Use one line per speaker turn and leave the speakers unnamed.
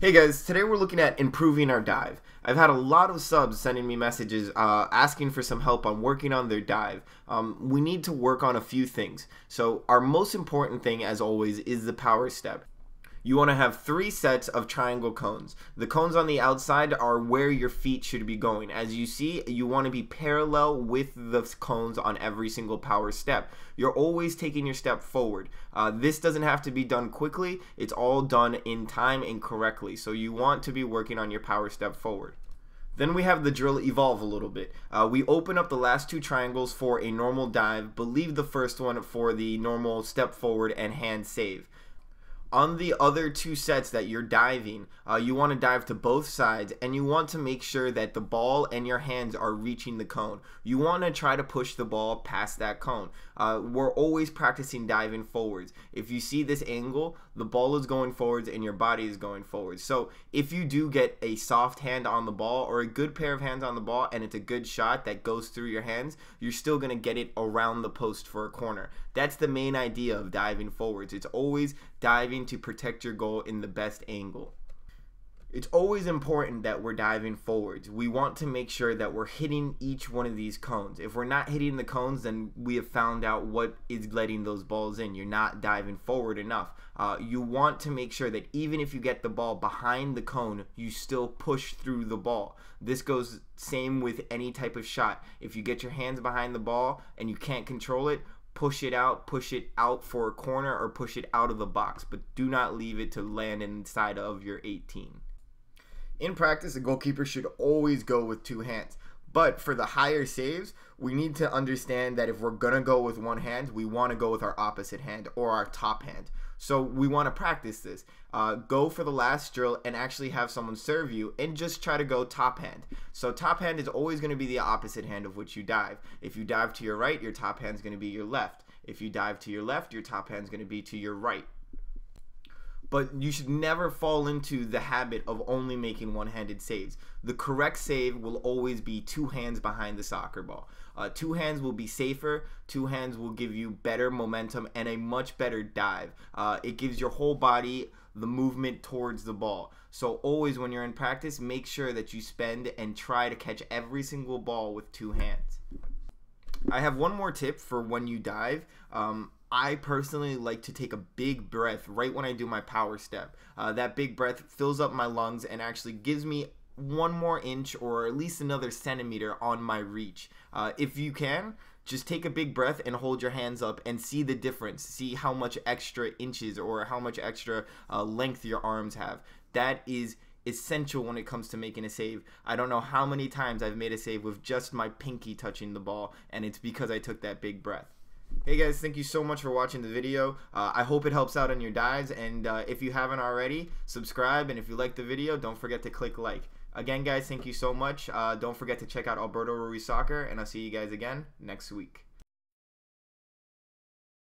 Hey guys, today we're looking at improving our dive. I've had a lot of subs sending me messages asking for some help on working on their dive. We need to work on a few things. So our most important thing, as always, is the power step. You want to have 3 sets of triangle cones. The cones on the outside are where your feet should be going. As you see, you want to be parallel with the cones on every single power step. You're always taking your step forward. This doesn't have to be done quickly. It's all done in time and correctly. So you want to be working on your power step forward. Then we have the drill evolve a little bit. We open up the last 2 triangles for a normal dive, but leave the first one for the normal step forward and hand save. On the other 2 sets that you're diving, you want to dive to both sides, and you want to make sure that the ball and your hands are reaching the cone. You want to try to push the ball past that cone. We're always practicing diving forwards. If you see this angle, the ball is going forwards and your body is going forwards. So if you do get a soft hand on the ball or a good pair of hands on the ball and it's a good shot that goes through your hands, you're still going to get it around the post for a corner. That's the main idea of diving forwards. It's always diving to protect your goal in the best angle. It's always important that we're diving forwards. We want to make sure that we're hitting each one of these cones. If we're not hitting the cones, then we have found out what is letting those balls in. You're not diving forward enough. You want to make sure that even if you get the ball behind the cone, you still push through the ball. This goes same with any type of shot. If you get your hands behind the ball and you can't control it, push it out for a corner or push it out of the box, but do not leave it to land inside of your 18. In practice, a goalkeeper should always go with 2 hands. But for the higher saves, we need to understand that if we're going to go with 1 hand, we want to go with our opposite hand or our top hand. So we want to practice this. Go for the last drill and actually have someone serve you and just try to go top hand. So top hand is always going to be the opposite hand of which you dive. If you dive to your right, your top hand is going to be your left. If you dive to your left, your top hand is going to be to your right. But you should never fall into the habit of only making one-handed saves. The correct save will always be 2 hands behind the soccer ball. 2 hands will be safer, 2 hands will give you better momentum and a much better dive. It gives your whole body the movement towards the ball. So always when you're in practice, make sure that you spend and try to catch every single ball with 2 hands. I have one more tip for when you dive. I personally like to take a big breath right when I do my power step. That big breath fills up my lungs and actually gives me 1 more inch or at least another centimeter on my reach. If you can, just take a big breath and hold your hands up and see the difference. See how much extra inches or how much extra length your arms have. That is essential when it comes to making a save. I don't know how many times I've made a save with just my pinky touching the ball, and it's because I took that big breath. Hey guys, thank you so much for watching the video. I hope it helps out on your dives, and if you haven't already, subscribe, and if you like the video, don't forget to click like. Again guys, thank you so much. Don't forget to check out Alberto Ruiz Soccer, and I'll see you guys again next week.